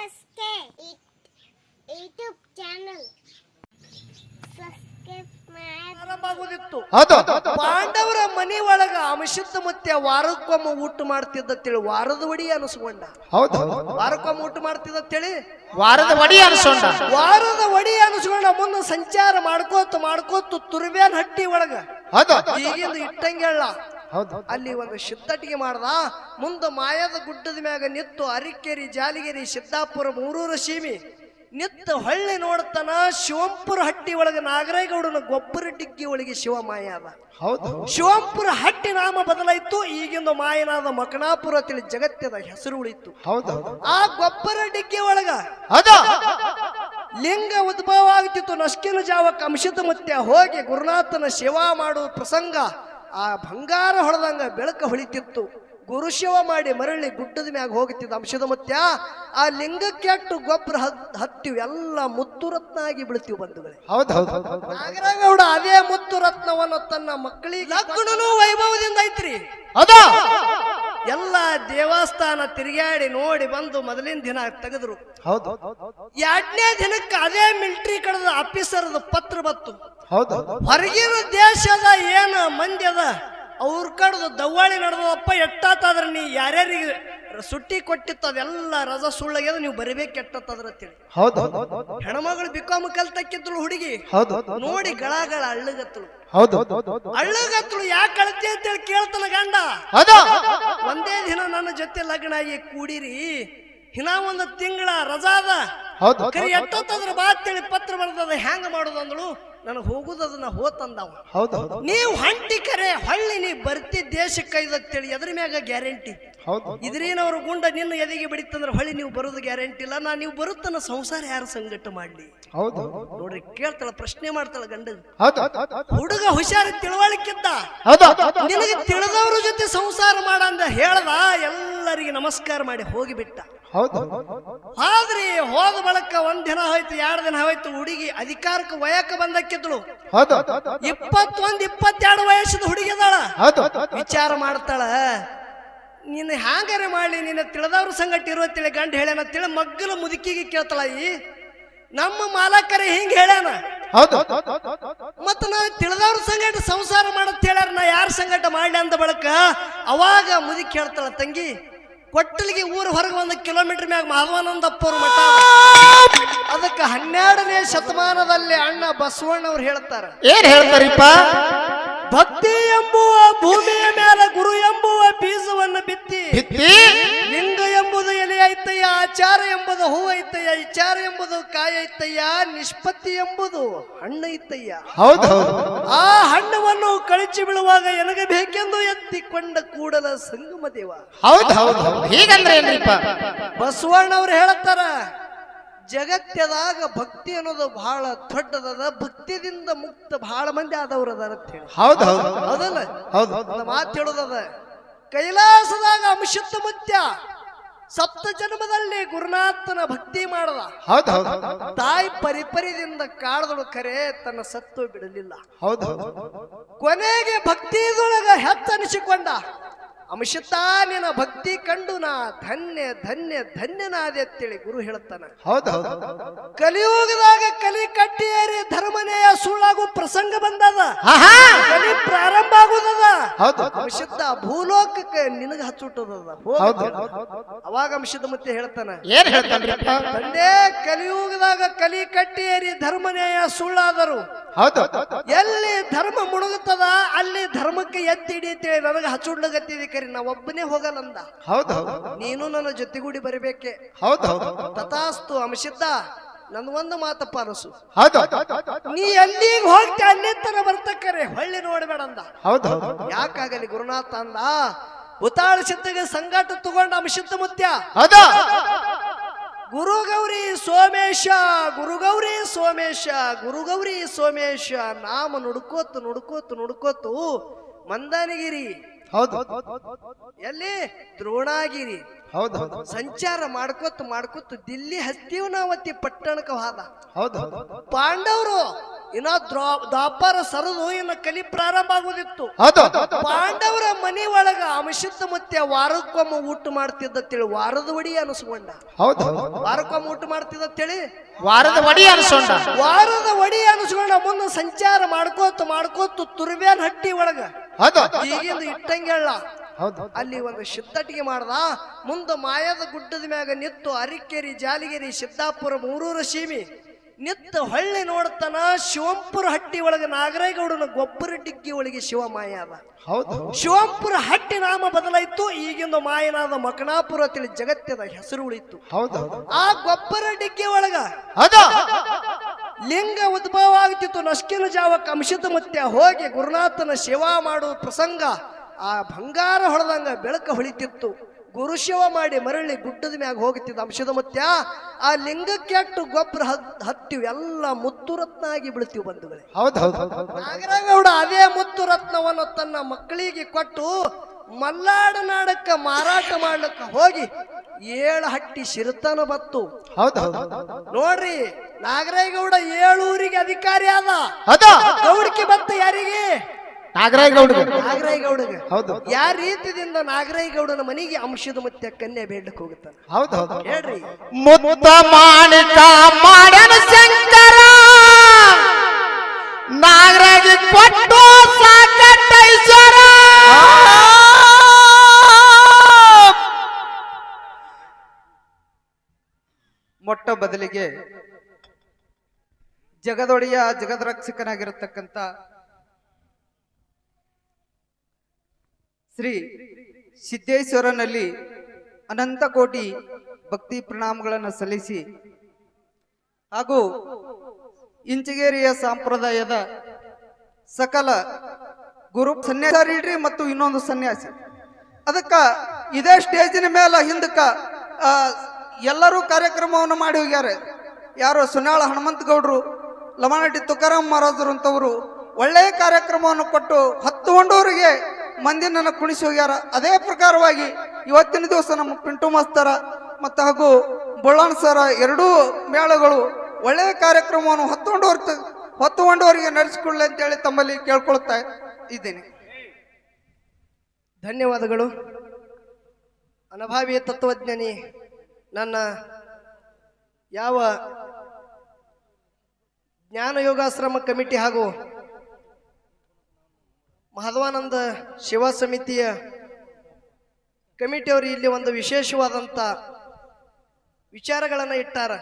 SK YouTube channel subscribe ಆರಂಭಾಗುದಿತ್ತು. ಹೌದು ಪಾಂಡವರ ಮನಿ ಒಳಗ ಅಂಶದ ಮತ್ತೆ ವಾರಕ್ಕೊಮ್ಮ ಊಟ ಮಾಡ್ತಿದ್ದತ್ತೇಳಿ ವಾರದ ಒಡಿ ಅನಿಸ್ಕೊಂಡ. ಹೌದು ವಾರಕ್ಕೊಮ್ಮ ಊಟ ಮಾಡ್ತಿದ್ದತ್ತೇಳಿ ವಾರದ ಒಡಿ ಅನ್ಸೋಣ. ವಾರದ ಒಡಿ ಅನಿಸ್ಕೊಂಡ. ಮುಂದೆ ಸಂಚಾರ ಮಾಡ್ಕೋತ ತುರ್ಬ್ಯಾನ್ ಹಟ್ಟಿ ಒಳಗ ಹೌದು ಈಗಿಂದ ಇಟ್ಟಂಗೆಲ್ಲ ಹೌದು ಅಲ್ಲಿ ಒಂದು ಶಿದ್ದಟಿಗೆ ಮಾಡ್ದ. ಮುಂದ ಮಾಯದ ಗುಡ್ಡದ ಮ್ಯಾಗ ನಿತ್ತು ಅರಿಕೆರಿ ಜಾಲಿಗೆರಿ ಸಿದ್ದಾಪುರ ಮೂರೂರು ಸೀಮಿ ನಿತ್ತ ಹೊಳ್ಳಿ ನೋಡ್ತಾನ. ಶಿವಂಪುರ ಹಟ್ಟಿ ಒಳಗ ನಾಗರೇಗೌಡನ ಗೊಬ್ಬರ ಡಿಗ್ಗಿ ಒಳಗೆ ಶಿವಮಾಯ ಅದ. ಹೌದು ಶಿವಂಪುರ ಹಟ್ಟಿ ನಾಮ ಬದಲಾಯ್ತು. ಈಗಿಂದ ಮಾಯನಾದ ಮಕನಾಪುರ ತಿಳಿ ಜಗತ್ತದ ಹೆಸರು ಉಳಿತು. ಹೌದು ಆ ಗೊಬ್ಬರ ಡಿಗ್ಗಿ ಒಳಗ ಹೌದು ಲಿಂಗ ಉದ್ಭವ ಆಗ್ತಿತ್ತು. ನಸ್ಕಿನ ಜಾವಕ್ಕೆ ಅಂಶದ ಮತ್ತೆ ಹೋಗಿ ಗುರುನಾಥನ ಸೇವಾ ಮಾಡುವ ಪ್ರಸಂಗ ಆ ಬಂಗಾರ ಹೊಡೆದಂಗ ಬೆಳಕ ಹೊಳಿತಿತ್ತು. ಗುರುಶಿವ ಮಾಡಿ ಮರಳಿ ಗುಡ್ಡದ ಮ್ಯಾಗ ಹೋಗುತ್ತಿದ್ದ ಅಂಶದ ಮತ್ಯ. ಆ ಲಿಂಗಕ್ಕೆ ಅಟ್ಟು ಗೊಬ್ಬರ ಹತ್ತಿವಿ ಎಲ್ಲ ಮುತ್ತು ರತ್ನ ಆಗಿ ಬೀಳ್ತೀವಿ ಬಂಧುಗಳೇ. ಹೌದು ಹೌದು ನಾಗರಗೌಡ ಅದೇ ಮುತ್ತು ರತ್ನವನ್ನು ತನ್ನ ಮಕ್ಕಳಿಗೆ ಲಗ್ನೂ ವೈಭವದಿಂದ ಐತ್ರಿ. ಹೌದು ಎಲ್ಲ ದೇವಸ್ಥಾನ ತಿರುಗಾಡಿ ನೋಡಿ ಬಂದು ಮೊದಲಿನ ದಿನ ತೆಗೆದ್ರು. ಹೌದು ಎರಡನೇ ದಿನಕ್ಕೆ ಅದೇ ಮಿಲಿಟರಿ ಕಡದ ಆಫೀಸರ್ದ ಪತ್ರ ಬತ್ತು. ಹೌದು ಹೊರಗಿನ ದೇಶದ ಏನ ಮಂದಿ ಅದ ಅವ್ರ ಕಡ್ದು ದವ್ವಾಳಿ ನಡೆದಪ್ಪ. ಎಟ್ಟಾತಾದ್ರ ನೀ ಯಾರ್ಯಾರಿಗೆ ಸುಟ್ಟಿ ಕೊಟ್ಟಿತ್ತು ಅದೆಲ್ಲ ರಜಾ ಸುಳ್ಳಾಗ್ಯದ, ನೀವು ಬರಿಬೇಕು ಎಟ್ಟತ್ತದ್ರ ಅಂತೇಳಿ. ಹೌದು ಹೆಣ್ಮಗಳು ಬಿಕಾಮ್ ಕಲ್ತಕ್ಕಿದ್ಳು ಹುಡುಗಿ. ಹೌದು ನೋಡಿ ಗಳಗಳ ಅಳ್ಳಗತ್ತಳು. ಹೌದು ಅಳ್ಳಗತ್ತಳು ಯಾಕೆ ಅಳತಿ ಅಂತೇಳಿ ಕೇಳ್ತಾನ ಗಂಡ. ಹೌದು ಒಂದೇ ದಿನ ನನ್ನ ಜೊತೆ ಲಗ್ನ ಆಗಿ ಕೂಡಿರಿ, ಹಿನ ಒಂದು ತಿಂಗಳ ರಜಾ ಅದ, ಹೌದು ಕರಿ ಎಟ್ಟತ್ತದ್ರ ಬಾ ಅಂತೇಳಿ ಪತ್ರ ಬರ್ತದ. ಹೆಂಗ ಮಾಡುದು ಅಂದಳು. ನನಗೆ ಹೋಗುದನ್ನ ಹೋತಂದವ. ಹೌದು ನೀವು ಹಂಟಿ ಕರೆ ಹೊಳ್ಳಿ ನೀ ಬರ್ತಿ ದೇಶಕ್ಕೆ ಐದತ್ತೇಳಿ ಎದ್ರ ಮ್ಯಾಗ ಗ್ಯಾರಂಟಿ. ಹೌದು ಇದ್ರೇನವ್ರ ಗುಂಡ ನಿನ್ನ ಎದೆಗೆ ಬಿಡಿತಂದ್ರೆ ಹೊಳ್ಳಿ ನೀವು ಬರೋದು ಗ್ಯಾರಂಟಿ ಇಲ್ಲ. ನೀವು ಬರುತ್ತನ ಸಂಸಾರ ಯಾರು ಸಂಗಟ ಮಾಡ್ಲಿ. ಹೌದು ನೋಡ್ರಿ ಕೇಳ್ತಾಳ, ಪ್ರಶ್ನೆ ಮಾಡ್ತಾಳ ಗಂಡ. ಹೌದು ಹುಡುಗ ಹುಷಾರಿ ತಿಳುವಳಿಕಿದ್ದ. ಹೌದು ನಿನಗೆ ತಿಳಿದವ್ರ ಜೊತೆ ಸಂಸಾರ ಮಾಡ ಅಂದ ಹೇಳ್ದ. ಎಲ್ಲರಿಗೆ ನಮಸ್ಕಾರ ಮಾಡಿ ಹೋಗಿಬಿಟ್ಟ. ಹೌದು ಆದ್ರಿ ಹೋದ ಬಳಕ ಒಂದ್ ದಿನ ಹೋಯ್ತು, 2 ದಿನ ಹೋಯ್ತು. ಹುಡುಗಿ ಅಧಿಕಾರಕ್ಕೆ ವಯಕ್ಕೆ ಬಂದಕ್ಕಿದ್ಳು. ಹೌದು 21-22 ವಯಸ್ಸದ ಹುಡುಗಿದಾಳ. ಹೌದು ವಿಚಾರ ಮಾಡ್ತಾಳ, ನೀನು ಹ್ಯಾಂಗಾರೆ ಮಾಡ್ಲಿ, ನಿನ್ನ ತಿಳಿದವ್ರ ಸಂಗಟ ಇರುವತ್ತೇಳಿ ಗಂಡ ಹೇಳ್ಯಾನ ತಿಳಿ ಮಗ್ಗಲ ಮುದುಕಿಗೆ ಕೇಳ್ತಾಳ. ಈ ನಮ್ಮ ಮಾಲಕರೇ ಹಿಂಗ ಹೇಳ್ಯಾನ, ಹೌದು ಮತ್ತ ನಾ ತಿಳಿದವ್ರ ಸಂಗಟ ಸಂಸಾರ ಮಾಡತ್ ಹೇಳ್ಯಾರ, ನಾ ಯಾರ ಸಂಗಟ ಮಾಡ್ಲಿ ಅಂದ ಬಳಕ ಅವಾಗ ಮುದುಕಿ ಹೇಳ್ತಾಳ, ತಂಗಿ ಕೊಟ್ಟಲಿಗೆ ಊರ ಹೊರಗೆ 1 ಕಿಲೋಮೀಟರ್ ಮ್ಯಾಗ ಮಾಧವಾನಂದಪ್ಪವ್ರ ಮಠ. ಅದಕ್ಕೆ 12ನೇ ಶತಮಾನದಲ್ಲಿ ಅಣ್ಣ ಬಸವಣ್ಣವ್ರು ಹೇಳ್ತಾರ, ಏನ್ ಹೇಳ್ತಾರಿಪ್ಪ? ಭಕ್ತಿ ಎಂಬುವ ಭೂಮಿಯ ಮೇಲೆ ಗುರು ಎಂಬುವ ಬೀಜವನ್ನು ಬಿತ್ತಿ, ಲಿಂಗ ಎಂಬುದು ಎಲೆ ಐತಯ್ಯ, ಆಚಾರ ಎಂಬುದು ಹೂ ಐತಯ್ಯ, ವಿಚಾರ ಎಂಬುದು ಕಾಯ ಐತಯ್ಯ, ನಿಷ್ಪತ್ತಿ ಎಂಬುದು ಹಣ್ಣು ಐತಯ್ಯ. ಹೌದು ಆ ಹಣ್ಣವನ್ನು ಕಳಚಿ ಬೀಳುವಾಗ ಎನಗಬೇಕೆಂದು ಎತ್ತಿಕೊಂಡ ಕೂಡಲ ಸಂಗಮ ದೇವ. ಹೌದು ಹೌದು ಹೀಗಂದ್ರೆ ಏನ್ರಿಪ್ಪ? ಬಸವಣ್ಣವ್ರು ಹೇಳ್ತಾರ, ಜಗತ್ತದಾಗ ಭಕ್ತಿ ಅನ್ನೋದು ಬಹಳ ದೊಡ್ಡದದ, ಭಕ್ತಿದಿಂದ ಮುಕ್ತ ಬಹಳ ಮಂದಿ ಆದವ್ರು ಅದಾರ ಅಂತ ಹೇಳಿ. ಹೌದು ಹೌದು ಹೌದಲ್ಲ? ಹೌದು ಮಾತು ಹೇಳೋದದ. ಕೈಲಾಸದಾಗ ಅಂಶತ್ತ ಮುತ್ಯ ಸಪ್ತ ಜನ್ಮದಲ್ಲಿ ಗುರುನಾಥನ ಭಕ್ತಿ ಮಾಡದ. ಹೌದು ಹೌದು ತಾಯಿ ಪರಿಪರಿದಿಂದ ಕಾಡದಳು, ಖರೆ ತನ್ನ ಸತ್ತು ಬಿಡಲಿಲ್ಲ. ಹೌದು ಕೊನೆಗೆ ಭಕ್ತಿದೊಳಗ ಹೆಚ್ಚನಿಸಿಕೊಂಡ. ಅಂಶತಾ ನಿನ್ನ ಭಕ್ತಿ ಕಂಡು ನಾ ಧನ್ಯ ಧನ್ಯ ಧನ್ಯನಾದೆ ಅಂತೇಳಿ ಗುರು ಹೇಳ್ತಾನ. ಹೌದು ಕಲಿಯುಗದಾಗ ಕಲಿ ಕಟ್ಟಿಯೇರಿ ಧರ್ಮನೆಯ ಸುಳ್ಳಾಗು ಪ್ರಸಂಗ ಬಂದದ. ಕಲಿ ಪ್ರಾರಂಭ ಆಗುದದ. ಅಂಶದ ಭೂಲೋಕಕ್ಕೆ ನಿನಗ ಹಚ್ಚುಟ್ಟದ. ಅವಾಗ ಅಂಶದ ಮತ್ತೆ ಹೇಳ್ತಾನ, ಏನ್ ಹೇಳ್ತಾನ್ರಿಪ್ಪ? ತಂದೆ ಕಲಿಯುಗದಾಗ ಕಲಿ ಕಟ್ಟಿಯೇರಿ ಧರ್ಮನೆಯ ಸುಳ್ಳಾದರು. ಹೌದು ಎಲ್ಲಿ ಧರ್ಮ ಮುಳುಗುತ್ತದ ಅಲ್ಲಿ ಧರ್ಮಕ್ಕೆ ಎತ್ತಿ ಹಿಡಿಯತ್ತೇಳಿ ನನಗೆ ಹಚ್ಚುಡ್ಲಗತ್ತಿದೆ, ಕರಿ ನಾ ಒಬ್ಬನೇ ಹೋಗಲ್ಲಂದ. ಹೌದು ನೀನು ನನ್ನ ಜೊತೆಗೂಡಿ ಬರಬೇಕೆ. ಹೌದು ತಥಾಸ್ತು ಅಂಶಿದ್ದ, ನನ್ಗೊಂದು ಮಾತ ಪಾಲಿಸು. ಹೌದು ನೀ ಎಲ್ಲಿಗೆ ಹೋಗ್ತಿ ಅಲ್ಲಿ ತನ ಬರ್ತಕ್ಕರೆ ಹೊಳ್ಳಿ ನೋಡ್ಬೇಡ ಅಂದ. ಹೌದು ಯಾಕಾಗಲಿ ಗುರುನಾಥ ಅಂದ. ಉತಾಳ ಸಿದ್ಧಗೆ ಸಂಗಾಟ ತಗೊಂಡ ಅಂಶಿದ್ದ ಮುತ್ಯ ಹೌದು ಗುರುಗೌರಿ ಸೋಮೇಶ, ಗುರುಗೌರಿ ಸೋಮೇಶ, ಗುರುಗೌರಿ ಸೋಮೇಶ ನಾಮ ನುಡ್ಕೋತು ನುಡ್ಕೋತು ನುಡ್ಕೋತು ಮಂದಾನಗಿರಿ, ಹೌದು ಎಲ್ಲಿ ದ್ರೋಣಾಗಿರಿ ಹೌದು ಸಂಚಾರ ಮಾಡ್ಕೋತ ಮಾಡ್ಕೋತ ದಿಲ್ಲಿ ಹಸ್ತಿವನಾವತಿ ಪಟ್ಟಣಕ್ಕೆ ಹೋದ. ಹೌದು ಪಾಂಡವರು ಇನ್ನ ದ್ವಾಪರ ಸರದು ಇನ್ನು ಕಲಿ ಪ್ರಾರಂಭ ಆಗುದಿತ್ತು. ಹೌದು ಪಾಂಡವರ ಮನೆ ಒಳಗ ಅಂಶಿತ ಮತ್ತೆ ವಾರಕ್ಕೊಮ್ಮ ಊಟ ಮಾಡ್ತಿದ್ದ ತಿಳಿ ವಾರದ ಒಡಿ ಅನಿಸ್ಕೊಂಡ. ಹೌದು ವಾರಕ್ಕೊಮ್ಮ ಊಟ ಮಾಡ್ತಿದ್ದ ತಿಳಿ ವಾರದ ಒಡಿ ಅನ್ಸೋಂಡ. ವಾರದ ಒಡಿ ಅನಿಸ್ಕೊಂಡ. ಮುಂದೆ ಸಂಚಾರ ಮಾಡ್ಕೋತ ತುರ್ಬ್ಯಾನ್ ಹಟ್ಟಿ ಒಳಗ ಹೌದು ಈಗಿಂದ ಇಟ್ಟಂಗೆಲ್ಲ ಹೌದು ಅಲ್ಲಿ ಒಂದು ಶಿದ್ದಟಿಗೆ ಮಾಡ್ದ. ಮುಂದ ಮಾಯದ ಗುಡ್ಡದ ಮ್ಯಾಗ ನಿತ್ತು ಅರಿಕೆರಿ ಜಾಲಿಗೆರಿ ಸಿದ್ದಾಪುರ ಮೂರೂರ ಸೀಮಿ ನಿತ್ತು ಹೊಳ್ಳಿ ನೋಡ್ತಾನ. ಶಿವಂಪುರ ಹಟ್ಟಿ ಒಳಗೆ ನಾಗರೇಗೌಡನ ಗೊಬ್ಬರ ಡಿಗ್ಗಿ ಒಳಗೆ ಶಿವ ಮಾಯ ಅದ. ಹೌದು ಶಿವಂಪುರ ಹಟ್ಟಿ ನಾಮ ಬದಲಾಯ್ತು. ಈಗಿಂದ ಮಾಯನಾದ ಮಕನಾಪುರ ತಿಳಿ ಜಗತ್ತದ ಹೆಸರು ಉಳಿತು. ಹೌದು ಆ ಗೊಬ್ಬರ ಡಿಗ್ಗಿ ಒಳಗ ಹೌದು ಲಿಂಗ ಉದ್ಭವ ಆಗ್ತಿತ್ತು. ನಸ್ಕಿನ ಜಾವಕ್ಕೆ ಅಂಶದ ಮತ್ತೆ ಹೋಗಿ ಗುರುನಾಥನ ಸೇವಾ ಮಾಡುವ ಪ್ರಸಂಗ ಆ ಬಂಗಾರ ಹೊಡೆದಂಗ ಬೆಳಕ ಹೊಳಿತಿತ್ತು. ಗುರುಶಿವ ಮಾಡಿ ಮರಳಿ ಗುಡ್ಡದ ಮ್ಯಾಗ ಹೋಗುತ್ತಿದ್ದ ಅಂಶದ ಮತ್ಯ. ಆ ಲಿಂಗಕ್ಕೆ ಅಟ್ಟು ಗೊಬ್ಬರ ಹತ್ತಿವ್ ಎಲ್ಲ ಮುತ್ತುರತ್ನ ಆಗಿ ಬೀಳ್ತೀವಿ ಬಂಧುಗಳೇ. ಹೌದು ಹೌದು ನಾಗರಗೌಡ ಅದೇ ಮುತ್ತುರತ್ನವನ್ನು ತನ್ನ ಮಕ್ಕಳಿಗೆ ಕೊಟ್ಟು ಮಲ್ನಾಡ ನಾಡಕ್ಕ ಮಾರಾಟ ಮಾಡ್ಲಿಕ್ಕ ಹೋಗಿ 7 ಹಟ್ಟಿ ಸಿರಿತನ ಬತ್ತು. ಹೌದು ಹೌದು ನೋಡ್ರಿ, ನಾಗರೇಗೌಡ 7 ಊರಿಗೆ ಅಧಿಕಾರಿ ಆದ. ಹೌದು ಗೌಡಿಕೆ ಬತ್ತ ಯಾರಿಗೆ? ನಾಗರೇಗೌಡಗೆ. ಹೌದು ಯಾವ ರೀತಿಯಿಂದ ನಾಗರೇಗೌಡನ ಮನೆಗೆ ಅಂಶದ ಮತ್ತೆ ಕನ್ಯೆ ಬೇಡ್ಲಿಕ್ಕೆ ಹೋಗುತ್ತಾನೆ. ಹೌದು ಹೌದು ಹೇಳ್ರಿ, ಮುತ್ತ ಮಾಣಿಕ ಮಾಡನ ಶಂಕರ ನಾಗರಾಗಿ ಕೊಟ್ಟು ಸಾಕಟ್ಟೈಶ್ವರ. ಮೊಟ್ಟ ಬದಲಿಗೆ ಜಗದೊಡೆಯ ಜಗದ್ರಕ್ಷಕನಾಗಿರತಕ್ಕಂಥ ಶ್ರೀ ಸಿದ್ದೇಶ್ವರನಲ್ಲಿ ಅನಂತ ಕೋಟಿ ಭಕ್ತಿ ಪ್ರಣಾಮಗಳನ್ನು ಸಲ್ಲಿಸಿ ಹಾಗೂ ಇಂಚಿಗೇರಿಯ ಸಂಪ್ರದಾಯದ ಸಕಲ ಗುರು ಸನ್ಯಾಸಿ ಮತ್ತು ಇನ್ನೊಂದು ಸನ್ಯಾಸಿ ಅದಕ್ಕ ಇದೇ ಸ್ಟೇಜಿನ ಮೇಲೆ ಹಿಂದಕ್ಕ ಎಲ್ಲರೂ ಕಾರ್ಯಕ್ರಮವನ್ನು ಮಾಡಿ ಹೋಗ್ಯಾರ. ಯಾರು ಸುನಾಳ ಹನುಮಂತ ಗೌಡ್ರು, ಲಮಾನಟ್ಟಿ ತುಕಾರಾಮ್ ಮಹಾರಾಜರು ಅಂತವರು ಒಳ್ಳೆಯ ಕಾರ್ಯಕ್ರಮವನ್ನು ಕೊಟ್ಟು 10 ಹೊಂಡೂರಿಗೆ ಮಂದಿನ ಕುಣಿಸಿ ಹೋಗ್ಯಾರ. ಅದೇ ಪ್ರಕಾರವಾಗಿ ಇವತ್ತಿನ ದಿವಸ ನಮ್ಮ ಪಿಂಟು ಮಾಸ್ತರ ಮತ್ತು ಹಾಗೂ ಬುಳ್ಳಾಣ್ ಸರ ಎರಡೂ ಮೇಳಗಳು ಒಳ್ಳೆಯ ಕಾರ್ಯಕ್ರಮವನ್ನು 10 ಹೊಂಡೂರಿಗೆ ನಡೆಸಿಕೊಳ್ಳಿ ಅಂತೇಳಿ ತಮ್ಮಲ್ಲಿ ಕೇಳ್ಕೊಳ್ತಾ ಇದ್ದೇನೆ. ಧನ್ಯವಾದಗಳು. ಅನುಭಾವಿ ತತ್ವಜ್ಞಾನಿ ನನ್ನ ಯಾವ ಜ್ಞಾನ ಯೋಗಾಶ್ರಮ ಕಮಿಟಿ ಹಾಗೂ ಮಹದ್ವಾನಂದ ಶಿವ ಸಮಿತಿಯ ಕಮಿಟಿಯವರು ಇಲ್ಲಿ ಒಂದು ವಿಶೇಷವಾದಂಥ ವಿಚಾರಗಳನ್ನು ಇಟ್ಟಾರ.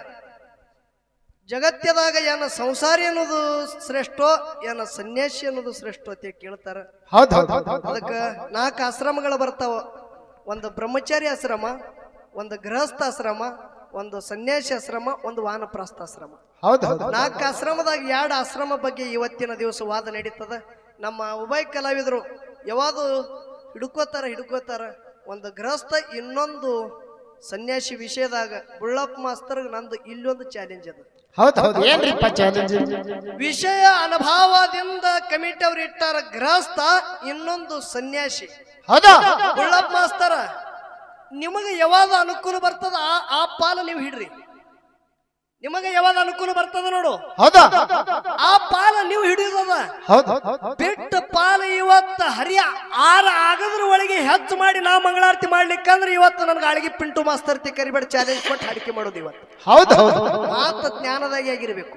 ಜಗತ್ತದಾಗ ಏನ ಸಂಸಾರಿ ಅನ್ನೋದು ಶ್ರೇಷ್ಠೋ ಏನ ಸನ್ಯಾಸಿ ಅನ್ನೋದು ಶ್ರೇಷ್ಠ ಅಂತ ಕೇಳ್ತಾರ. ಅದಕ್ಕೆ 4 ಆಶ್ರಮಗಳು ಬರ್ತಾವ. ಒಂದು ಬ್ರಹ್ಮಚಾರಿ ಆಶ್ರಮ, ಒಂದು ಗೃಹಸ್ಥಾಶ್ರಮ, ಒಂದು ಸನ್ಯಾಸಿ ಆಶ್ರಮ, ಒಂದು ವಾನಪ್ರಸ್ಥಾಶ್ರಮ. 4 ಆಶ್ರಮದಾಗ 2 ಆಶ್ರಮ ಬಗ್ಗೆ ಇವತ್ತಿನ ದಿವಸ ವಾದ ನಡೀತದ. ನಮ್ಮ ಉಭಯ ಕಲಾವಿದರು ಯಾವುದು ಹಿಡ್ಕೋತಾರ. ಒಂದು ಗೃಹಸ್ಥ, ಇನ್ನೊಂದು ಸನ್ಯಾಸಿ ವಿಷಯದಾಗ ಬುಳ್ಳಪ್ಪ ಮಾಸ್ತರ್ ನಂದು ಇಲ್ಲೊಂದು ಚಾಲೆಂಜ್ ಅದ. ವಿಷಯ ಅನುಭವದಿಂದ ಕಮಿಟಿ ಅವ್ರು ಇಟ್ಟಾರ. ಗೃಹಸ್ಥ, ಇನ್ನೊಂದು ಸನ್ಯಾಸಿ. ಬುಳ್ಳಪ್ಪ ಮಾಸ್ತರ, ನಿಮಗೆ ಯಾವಾಗ ಅನುಕೂಲ ಬರ್ತದ ಆ ಪಾಲ ನೀವು ಹಿಡ್ರಿ. ನಿಮಗೆ ಯಾವಾಗ ಅನುಕೂಲ ಬರ್ತದ ನೋಡು, ಆ ಪಾಲ ನೀವು ಹಿಡಿಯೋದ. ಬಿಟ್ಟ ಪಾಲ ಇವತ್ತು ಹರಿಯ 6 ಆಗದ್ರ ಒಳಗೆ ಹೆಚ್ಚು ಮಾಡಿ ನಾ ಮಂಗಳಾರತಿ ಮಾಡ್ಲಿಕ್ಕಂದ್ರೆ ಇವತ್ತು ನನ್ಗೆ ಆಳಿಗೆ ಪಿಂಟು ಮಾಸ್ತರ್ತಿ ಕರಿಬೇಡ ಚಾಲೆಂಜ್ ಕೊಟ್ಟು ಹಾಡಿಕೆ ಮಾಡೋದು. ಇವತ್ತು ಮಾತ ಜ್ಞಾನದಾಗಿ ಆಗಿರ್ಬೇಕು.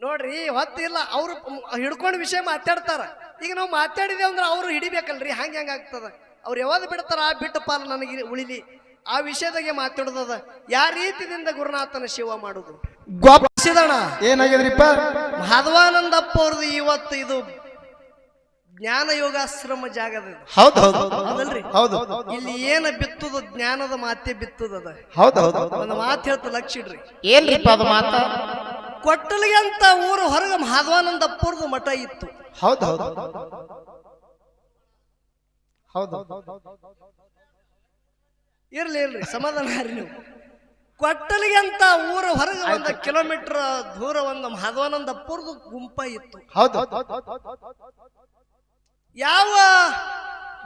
ನೋಡ್ರಿ, ಹೊತ್ತಿಲ್ಲ ಅವ್ರು ಹಿಡ್ಕೊಂಡು ವಿಷಯ ಮಾತಾಡ್ತಾರ. ಈಗ ನಾವು ಮಾತಾಡಿದೇವ್ ಅಂದ್ರೆ ಅವ್ರು ಹಿಡಿಬೇಕಲ್ರಿ. ಹೆಂಗ ಆಗ್ತದ? ಅವ್ರು ಯಾವಾಗ ಬಿಡ್ತಾರ ಆ ಬಿಟ್ಟ ಪಾಲ ನನಗೆ ಉಳಿಲಿ. ಆ ವಿಷಯದಾಗೆ ಮಾತಾಡೋದದ. ಯಾವ ರೀತಿಯಿಂದ ಗುರುನಾಥನ ಸೇವಾ ಮಾಡುದು ಏನಾಗಿದ್ರಿಪ್ಪ? ಮಹದ್ವಾನಂದಪ್ಪ ಅವ್ರದ್ದು ಇವತ್ತು ಇದು ಜ್ಞಾನ ಯೋಗಾಶ್ರಮ ಜಾಗದ. ಹೌದಲ್ರಿ? ಇಲ್ಲಿ ಏನ ಬಿತ್ತುದು ಜ್ಞಾನದ ಮಾತೆ ಬಿತ್ತುದದ. ಒಂದು ಮಾತು ಹೇಳ್ತ ಲಕ್ಷ ಇಡ್ರಿ. ಏನ್ರಿಪ್ಪ ಅದು ಮಾತ? ಕೊಟ್ಟಲಿಗೆ ಅಂತ ಊರು ಹೊರಗೆ ಮಹದ್ವಾನಂದಪ್ಪ ಅವ್ರದ್ದು ಮಠ ಇತ್ತು. ಇರ್ಲಿ ಸಮಾಧಾನ ನೀವು. ಕೊಟ್ಟಲಿಗೆ ಅಂತ ಊರ ಹೊರಗೆ 1 ಕಿಲೋಮೀಟರ್ ದೂರ ಒಂದು ಮಹದ್ವಾನಂದಪ್ಪರ್ದು ಗುಂಪ ಇತ್ತು. ಯಾವ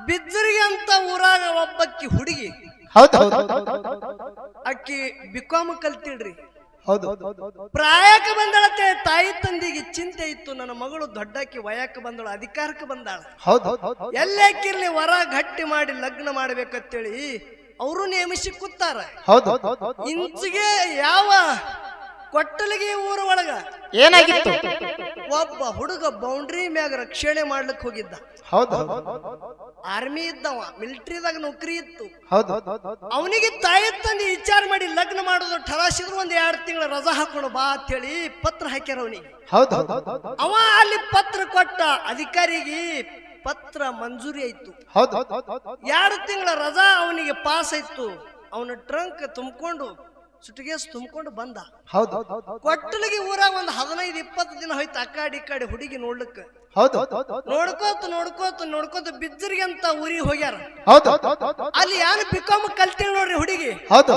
ಬಿಜ್ಜರಿಗೆ ಅಂತ ಊರಾಗ ಒಬ್ಬಕ್ಕಿ ಹುಡುಗಿ, ಅಕ್ಕಿ ಬಿಕಾಮ್ ಕಲ್ತಿಡ್ರಿ. ಹೌದು ಪ್ರಾಯಕ್ಕೆ ಬಂದಾಳತ್ತೆ ತಾಯಿ ತಂದೆಗೆ ಚಿಂತೆ ಇತ್ತು, ನನ್ನ ಮಗಳು ದೊಡ್ಡಕ್ಕೆ ವಯಕ್ಕೆ ಬಂದಳು, ಅಧಿಕಾರಕ್ಕೆ ಬಂದಾಳ. ಹೌದು ಎಲ್ಲೇಕಿರ್ಲಿ ವರ ಗಟ್ಟಿ ಮಾಡಿ ಲಗ್ನ ಮಾಡ್ಬೇಕಂತೇಳಿ ಅವರು ನೇಮಿಸಿ ಕೂತಾರ. ಹೌದು ಇಂಚಿಗೆ ಯಾವ ಕೊಟ್ಟಲಿಗೆ ಊರ ಒಳಗ ಏನಾಗಿತ್ತು? ಒಬ್ಬ ಹುಡುಗ ಬೌಂಡ್ರಿ ಮ್ಯಾಗ ರಕ್ಷಣೆ ಮಾಡ್ಲಿಕ್ಕೆ ಹೋಗಿದ್ದ. ಹೌದು ಆರ್ಮಿ ಇದ್ದವ, ಮಿಲಿಟರಿದಾಗ ನೌಕರಿ ಇತ್ತು. ಹೌದು ಅವನಿಗೆ ತಾಯಿ ತಂದೆ ವಿಚಾರ ಮಾಡಿ ಲಗ್ನ ಮಾಡೋದು ಠರಾಸಿದ್ರು. ಒಂದ್ 2 ತಿಂಗಳ ರಜಾ ಹಾಕೊಂಡು ಬಾ ಅಂತೇಳಿ ಪತ್ರ ಹಾಕ್ಯಾರ ಅವನಿಗೆ. ಹೌದು ಅವ ಅಲ್ಲಿ ಪತ್ರ ಕೊಟ್ಟ, ಅಧಿಕಾರಿಗೆ ಪತ್ರ ಮಂಜೂರಿ ಆಯ್ತು. ಹೌದು 2 ತಿಂಗಳ ರಜಾ ಅವನಿಗೆ ಪಾಸ್ ಆಯ್ತು. ಅವನ ಟ್ರಂಕ್ ತುಂಬಿಕೊಂಡು ಸುಟಿಗೇಸ್ ತುಂಬಿಕೊಂಡು ಬಂದ. ಹೌದು ಕೊಟ್ಟಲಿಗೆ ಊರಾಗ ಒಂದು 15-20 ದಿನ ಹೋಯ್ತು. ಆ ಕಡೆ ಹುಡುಗಿ ನೋಡ್ಲಿಕ್ಕೆ ಹೌದು ನೋಡ್ಕೋತ ಬಿದ್ದರಿಗೆ ಅಂತ ಊರಿಗೆ ಹೋಗ್ಯಾರ. ಹೌದು ಅಲ್ಲಿ ಯಾರು ಬಿಕಾಮ್ ಕಲ್ತೇಳಿ ನೋಡ್ರಿ ಹುಡುಗಿ. ಹೌದು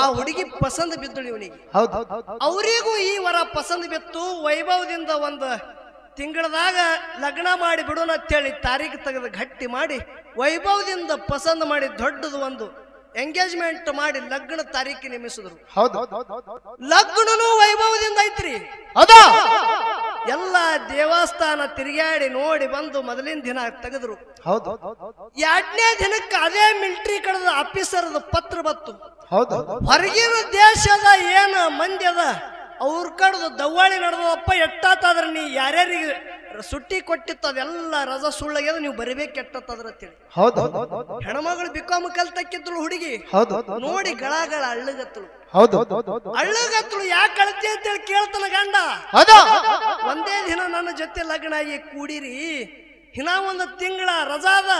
ಆ ಹುಡುಗಿ ಪಸಂದ್ ಬಿದ್ದಳು ಇವನಿಗೆ. ಹೌದು ಅವರಿಗೂ ಈ ವರ ಪಸಂದ್ ಬಿತ್ತು. ವೈಭವದಿಂದ ಒಂದು ತಿಂಗಳದಾಗ ಲಗ್ನ ಮಾಡಿ ಬಿಡೋಣ ಅಂತೇಳಿ ತಾರೀಖು ತೆಗೆದು ಗಟ್ಟಿ ಮಾಡಿ ವೈಭವದಿಂದ ಪಸಂದ್ ಮಾಡಿ ದೊಡ್ಡದು ಒಂದು ಎಂಗೇಜ್ಮೆಂಟ್ ಮಾಡಿ ಲಗ್ನ ತಾರೀಖು ನೇಮಿಸಿದ್ರು. ಹೌದು ಲಗ್ನನು ವೈಭವದಿಂದ ಐತ್ರಿ. ಹೌದು ಎಲ್ಲ ದೇವಸ್ಥಾನ ತಿರುಗಾಡಿ ನೋಡಿ ಬಂದು ಮೊದಲಿನ ದಿನ ತೆಗೆದ್ರು. ಹೌದು 2ನೇ ದಿನಕ್ಕೆ ಅದೇ ಮಿಲಿಟರಿ ಕಡೆದ ಆಫೀಸರ್ದ ಪತ್ರ ಬತ್ತು. ಹೌದು ಹೊರಗಿನ ದೇಶದ ಏನ ಮಂದಿ ಅದ ಅವ್ರ ಕಡ್ದು ದವ್ವಾಳಿ ನಡೆದಪ್ಪ. ಎಟ್ಟಾತಾದ್ರ ನೀ ಯಾರ್ಯಾರಿಗೆ ಸುಟ್ಟಿ ಕೊಟ್ಟಿತ್ತು ಅದೆಲ್ಲ ರಜಾ ಸುಳ್ಳಾಗ್ಯದ, ನೀವು ಬರಿಬೇಕು ಎಟ್ಟತ್ತಾದ್ರ ಅಂತೇಳಿ. ಹೌದು ಹೆಣ್ಮಗಳು ಬಿಕಾಮ್ ಕಲ್ತಕ್ಕಿದ್ಳು ಹುಡುಗಿ. ಹೌದು ನೋಡಿ ಗಳಗಳ ಅಳ್ಳಗತ್ತಳು. ಹೌದು ಅಳ್ಳಗತ್ತಳು ಯಾಕೆ ಅಳ್ತಿ ಅಂತೇಳಿ ಕೇಳ್ತಾನ ಗಂಡ. ಹೌದು ಒಂದೇ ದಿನ ನನ್ನ ಜೊತೆ ಲಗ್ನ ಆಗಿ ಕೂಡಿರಿ, ಇನ್ನ 1 ತಿಂಗಳ ರಜಾ ಅದ,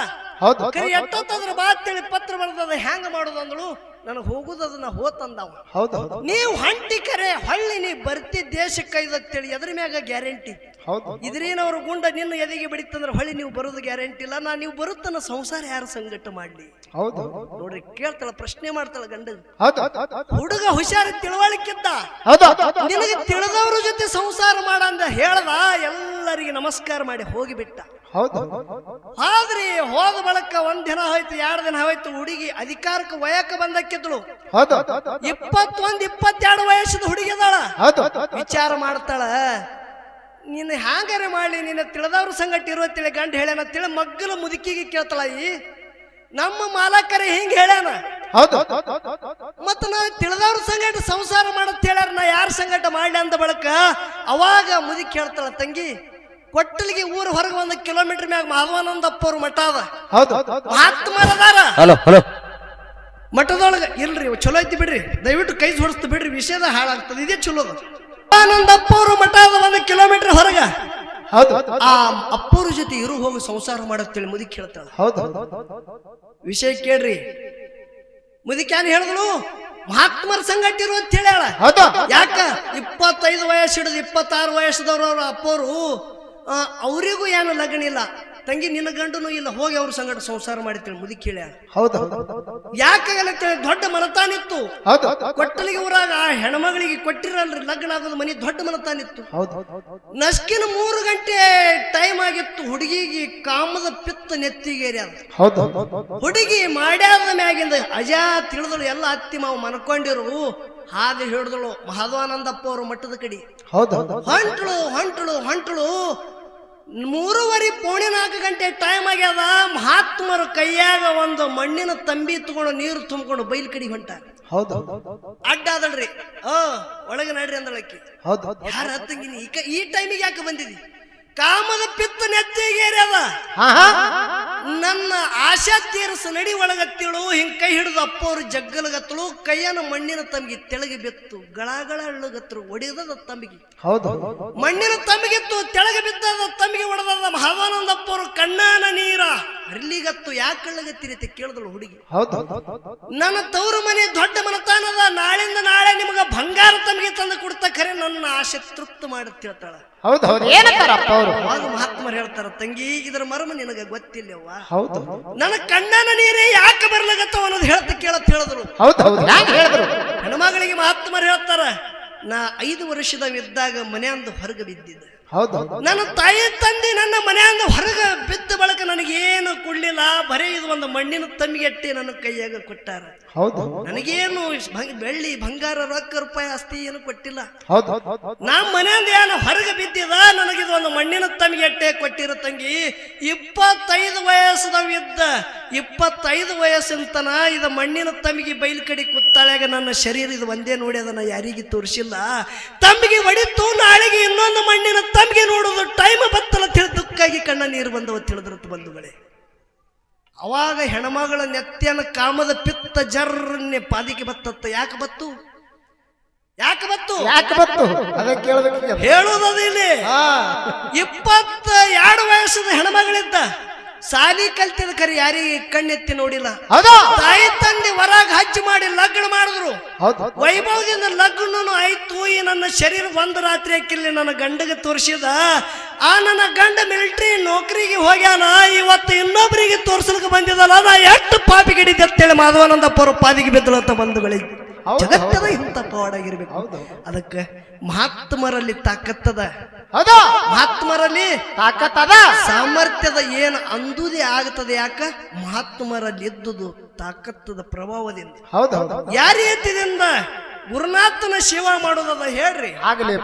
ಹೌದು ಕೈ ಎಟ್ಟತ್ತಾದ್ರ ಬಾ ಅಂತೇಳಿ ಪತ್ರ ಬರ್ತದ. ಹೆಂಗ ಮಾಡೋದು ಅಂದಳು. ನನಗೆ ಹೋಗುದನ್ನ ಹೋತಂದವ. ಹೌದು ನೀವು ಹಂಟಿ ಕರೆ ಹೊಳ್ಳಿ ನೀ ಬರ್ತಿ ದೇಶಕ್ಕೆ ಅಂತೇಳಿ ಎದ್ರ ಮ್ಯಾಗ ಗ್ಯಾರಂಟಿ. ಹೌದು ಇದ್ರೇನವ್ರ ಗುಂಡ ನಿನ್ನ ಎದೆಗೆ ಬಿಡಿತಂದ್ರೆ ಹೊಳ್ಳಿ ನೀವು ಬರೋದು ಗ್ಯಾರಂಟಿ ಇಲ್ಲ. ನೀವು ಬರುತ್ತನ ಸಂಸಾರ ಯಾರು ಸಂಗಟ ಮಾಡ್ಲಿ. ಹೌದು ನೋಡ್ರಿ ಕೇಳ್ತಾಳ, ಪ್ರಶ್ನೆ ಮಾಡ್ತಾಳ ಗಂಡ. ಹೌದು ಹುಡುಗ ಹುಷಾರಿ ತಿಳುವಳಿಕಿದ್ದ. ಹೌದು ನಿನಗೆ ತಿಳಿದವ್ರ ಜೊತೆ ಸಂಸಾರ ಮಾಡ ಅಂದ ಹೇಳ್ದ. ಎಲ್ಲರಿಗೆ ನಮಸ್ಕಾರ ಮಾಡಿ ಹೋಗಿಬಿಟ್ಟ. ಹೌದು ಆದ್ರಿ ಹೋದ ಬಳಕ 1 ದಿನ ಹೋಯ್ತು, 2 ದಿನ ಹೋಯ್ತು. ಹುಡುಗಿ ಅಧಿಕಾರಕ್ಕೆ ವಯಕ್ಕೆ ಬಂದಕ್ಕಿದ್ಳು. ಹೌದು 21-22 ವಯಸ್ಸದ ಹುಡುಗಿ ಅದಾಳ. ಹೌದು ವಿಚಾರ ಮಾಡ್ತಾಳ, ನೀನು ಹ್ಯಾಂಗಾರೆ ಮಾಡ್ಲಿ, ನಿನ್ನ ತಿಳಿದವ್ರ ಸಂಗಟ ಇರುವತ್ತೇಳಿ ಗಂಡ ಹೇಳ್ಯಾನ ತಿಳಿ ಮಗ್ಗಲ ಮುದುಕಿಗೆ ಕೇಳ್ತಾಳ. ನಮ್ಮ ಮಾಲಕರೇ ಹಿಂಗ ಹೇಳ್ಯಾನ, ಹೌದು ಮತ್ತ ನಾ ತಿಳಿದವ್ರ ಸಂಗಟ ಸಂಸಾರ ಮಾಡತ್ ಹೇಳ್ಯಾರ, ನಾ ಯಾರ ಸಂಗಟ ಮಾಡ್ಲಿ ಅಂದ ಬಳಕ ಅವಾಗ ಮುದುಕಿ ಹೇಳ್ತಾಳ, ತಂಗಿ ಕೊಟ್ಟಲಿಗೆ ಊರ ಹೊರಗೆ 1 ಕಿಲೋಮೀಟರ್ ಮ್ಯಾಗ ಮಾಧವಾನಂದಪ್ಪ ಅವ್ರ ಮಠ ಅದ. ಹೌದು ಮಹಾತ್ಮರದಾರ. ಹಲೋ ಮಠದೊಳಗ ಇಲ್ರಿ ಚಲೋ ಐತಿ ಬಿಡ್ರಿ, ದಯವಿಟ್ಟು ಕೈ ಜೋಡಿಸ್ತು ಬಿಡ್ರಿ, ವಿಷಯದ ಹಾಳಾಗ್ತದೆ. ಇದೇ ಚಲೋದ. ಆನಂದಪ್ಪ ಅವ್ರ ಮಠ ಅದ 1 ಕಿಲೋಮೀಟರ್ ಹೊರಗ. ಹೌದು ಆ ಅಪ್ಪವ್ರ ಜೊತೆ ಇರು ಹೋಗಿ ಸಂಸಾರ ಮಾಡತ್ತೇಳಿ ಮುದುಕಿ ಹೇಳ್ತಾಳ. ಹೌದು ವಿಷಯ ಕೇಳ್ರಿ. ಮುದುಕ್ಯಾನ್ ಹೇಳಿದ್ರು ಮಹಾತ್ಮರ ಸಂಗಟ ಇರು ಅಂತ ಹೇಳ್ಯಾಳ. ಹೌದು ಯಾಕ 25 ವಯಸ್ಸು ಹಿಡಿದು 26 ವಯಸ್ಸದವ್ರು ಅವ್ರ ಅಪ್ಪವ್ರು, ಅವರಿಗೂ ಏನು ಲಗ್ನ ಇಲ್ಲ. ತಂಗಿ ನಿನ್ನ ಗಂಡನು ಇಲ್ಲ, ಹೋಗಿ ಅವ್ರ ಸಂಗಟ ಸಂಸಾರ ಮಾಡಿರ್ತೇಳಿ ಮುದುಕಿ ಹೇಳ್ಯಾಳ. ಹೌದು ಯಾಕಾಗಲ್ಲ ದೊಡ್ಡ ಮನತಾನಿತ್ತು. ಹೌದು ಕೊಟ್ಟಲಿಗೆ ಊರಾಗ ಆ ಹೆಣ್ಮಗಳಿಗೆ ಕೊಟ್ಟಿರಲ್ರಿ ಲಗ್ನ ಆಗೋದು ಮನಿ ದೊಡ್ಡ ಮನತಾನಿತ್ತು. ಹೌದು ನಸ್ಕಿನ 3 ಗಂಟೆ ಟೈಮ್ ಆಗಿತ್ತು. ಹುಡುಗಿಗೆ ಕಾಮದ ಪಿತ್ತ ನೆತ್ತಿಗೇರಿ ಅದ. ಹೌದು ಹುಡುಗಿ ಮಾಡ್ಯಾದ ಮ್ಯಾಗಿಂದ ಅಜಾ ತಿಳಿದಳು. ಎಲ್ಲ ಅತ್ತಿ ಮಾವು ಮನ್ಕೊಂಡಿರು ಹಾದಿ ಹಿಡಿದಳು ಮಹಾದ್ವಾನಂದಪ್ಪ ಅವ್ರ ಮಠದ ಕಡೆ. ಹೌದು ಹೊಂಟಳು 3:45 ಗಂಟೆ ಟೈಮ್ ಆಗ್ಯದ. ಮಹಾತ್ಮರ ಕೈಯಾಗ ಒಂದು ಮಣ್ಣಿನ ತಂಬಿ ತಗೊಂಡು ನೀರು ತುಂಬಿಕೊಂಡು ಬೈಲ್ ಕಡೆ ಹೊಂಟಾರ. ಹೌದು ಅಡ್ಡಾದಳ್ರಿ. ಒಳಗೆ ನಡ್ರಿ ಅಂದಳಕ್ಕಿ. ಹೌದು ಯಾರ ತಂಗಿನಿ ಈ ಟೈಮಿಗೆ ಯಾಕೆ ಬಂದಿದಿ? ಕಾಮದ ಪಿತ್ತ ನೆತ್ತಿಗೇರಿ ಅದ. ನನ್ನ ಆಶಾ ತೀರಸ ನಡಿ ಒಳಗತ್ತಿಳು. ಹಿಂಗ್ ಕೈ ಹಿಡಿದು ಅಪ್ಪವ್ರು ಜಗ್ಗಲಗತ್ತಳು. ಕೈಯನ ಮಣ್ಣಿನ ತಂಬಿಗೆ ತೆಳಗೆ ಬಿತ್ತು. ಗಳಗಳ ಅಳ್ಳಗತ್ತರು ಒಡೆದದ ತಂಬಿಗೆ. ಹೌದು ಮಣ್ಣಿನ ತಂಬಿಗಿತ್ತು, ತೆಳಗೆ ಬಿದ್ದದ ತಂಬಿಗೆ ಒಡೆದದ. ಮಹಾದಾನಂದಪ್ಪವ್ರು ಕಣ್ಣಾನ ನೀರ ಹರ್ಲಿಗತ್ತು. ಯಾಕೆ ಕಳ್ಳಗತ್ತಿರತ್ತೆ ಕೇಳಿದಳು ಹುಡುಗಿ. ಹೌದು ನನ್ನ ತವರು ಮನೆ ದೊಡ್ಡ ಮನತಾನದ. ನಾಳಿಂದ ನಾಳೆ ನಿಮಗ ಬಂಗಾರ ತಂಬಿಗೆ ತಂದು ಕೊಡ್ತಾ ಖರೆ ನನ್ನ ಆಶೆ ತೃಪ್ತ ಮಾಡುತ್ತೆ ಹೇಳ್ತಾಳ. ಹೌದು ಹೌದು ಏನಂತಾರಪ್ಪ ಅವರು? ಅವಾಗ ಮಹಾತ್ಮರು ಹೇಳ್ತಾರ, ತಂಗಿ ಇದರ ಮರ್ಮ ನಿನಗ ಗೊತ್ತಿಲ್ಲವ್ವ. ಹೌದು ನನ್ನ ಕಣ್ಣನ ನೀರೇ ಯಾಕೆ ಬರ್ಲಾಗತ್ತವ ಅನ್ನೋದು ಹೇಳ್ತ ಕೇಳತ್ ಹೇಳಿದ್ರು. ಹೌದು ಹೌದು ಹ್ಯಾಂಗ ಹೇಳಿದ್ರು? ಹೆಣ್ಮಗಳಿಗೆ ಮಹಾತ್ಮರು ಹೇಳ್ತಾರ, ನಾ 5 ವರ್ಷದವಿದ್ದಾಗ ಮನೆಯಂದು ಹೊರಗೆ ಬಿದ್ದಿದ್ದ. ಹೌದು ನನ್ನ ತಾಯಿ ತಂದೆ ನನ್ನ ಮನೆಯಿಂದ ಹೊರಗೆ ಬಿದ್ದ ಬಳಕ ನನಗೇನು ಕೊಡ್ಲಿಲ್ಲ, ಬರೀ ಇದು ಒಂದು ಮಣ್ಣಿನ ತಮ್ಮಿಗೆಟ್ಟಿ ನನ್ನ ಕೈಯಾಗ ಕೊಟ್ಟಾರ. ಹೌದು ನನಗೇನು ಬೆಳ್ಳಿ ಬಂಗಾರ ರೊಕ್ಕ ರೂಪಾಯಿ ಆಸ್ತಿ ಏನು ಕೊಟ್ಟಿಲ್ಲ. ಹೌದು ನಮ್ಮ ಮನೆಯಿಂದ ಏನು ಹೊರಗೆ ಬಿದ್ದಿದ, ನನಗಿದು ಒಂದು ಮಣ್ಣಿನ ತಮ್ಮಿಗೆಟ್ಟೆ ಕೊಟ್ಟಿರೋ ತಂಗಿ. 25 ವಯಸ್ಸದವಿದ್ದ 25 ವಯಸ್ಸಿಂತನ ಇದು ಮಣ್ಣಿನ ತಮ್ಮಿಗೆ ಬೈಲ್ ಕಡೆ ಕುತ್ತಾಳ್ಯಾಗ ನನ್ನ ಶರೀರ ಇದು ಒಂದೇ ನೋಡಿ ಅದನ್ನ ಯಾರಿಗೆ ತೋರಿಸಿಲ್ಲ. ತಮ್ಮಿಗೆ ಹೊಡಿತು, ನಾಳೆಗೆ ಇನ್ನೊಂದು ಮಣ್ಣಿನ ತಮ್ಮಿಗೆ ನೋಡೋದು ಟೈಮ್ ಬತ್ತಲ್ಲ ತಿಳಿದಕ್ಕಾಗಿ ಕಣ್ಣ ನೀರು ಬಂದವ ತಿಳಿದ್ರತ್ತು ಬಂಧುಗಳೇ. ಅವಾಗ ಹೆಣ್ಮಗಳ ನೆತ್ಯನ ಕಾಮದ ಪಿತ್ತ ಜರ್ರನ್ನೇ ಪಾದಿಗೆ ಬತ್ತತ್ತ. ಯಾಕೆ ಬತ್ತು? ಯಾಕೆ ಬತ್ತು? ಅದೇ ಕೇಳಬೇಕು. ಹೇಳುವುದದು ಇಲ್ಲಿ. 22 ವಯಸ್ಸದ ಹೆಣ್ಮಗಳಿದ್ದ, ಸಾಲಿ ಕಲ್ತಿದ ಕರಿ ಯಾರಿಗೆ ಕಣ್ಣೆತ್ತಿ ನೋಡಿಲ್ಲ. ತಾಯಿ ತಂದೆ ಹೊರಗೆ ಹಚ್ಚಿ ಮಾಡಿ ಲಗ್ನ ಮಾಡಿದ್ರು. ವೈಭವದಿಂದ ಲಗ್ನನು ಆಯ್ತು. ಈ ನನ್ನ ಶರೀರ ಒಂದು ರಾತ್ರಿ ಹಾಕಿಲ್ಲಿ ನನ್ನ ಗಂಡಗೆ ತೋರಿಸಿದ. ಆ ನನ್ನ ಗಂಡ ಮಿಲಿಟರಿ ನೌಕರಿಗೆ ಹೋಗ್ಯಾನ, ಇವತ್ತು ಇನ್ನೊಬ್ಬರಿಗೆ ತೋರ್ಸಲಿಕ್ಕೆ ಬಂದಿದ್ದಲ್ಲ, ನಾ ಎಷ್ಟು ಪಾಪಿಗೆ ಹಿಡಿದೆ ಅಂತೇಳಿ ಮಾಧವಾನಂದ ಪರ ಪಾದಿಗೆ ಬಿದ್ದಳು ಅಂತ ಬಂಧುಗಳಿಗೆ. ಜಗತ್ತದ ಇಂಥ ಪವಾಡಾಗಿರ್ಬೇಕು. ಅದಕ್ಕೆ ಮಹಾತ್ಮರಲ್ಲಿ ತಾಕತ್ತದ, ಮಹಾತ್ಮರಲ್ಲಿ ತಾಕತ್ತದ, ಸಾಮರ್ಥ್ಯದ ಏನು ಅಂದುದೇ ಆಗ್ತದೆ. ಯಾಕ? ಮಹಾತ್ಮರಲ್ಲಿ ಇದ್ದುದು ತಾಕತ್ತದ ಪ್ರಭಾವದಿಂದ. ಯಾರ ಎತ್ತಿದಿಂದ ಗುರುನಾಥನ ಸೇವಾ ಮಾಡೋದದ ಹೇಳ್ರಿ. ಆಗಲಿ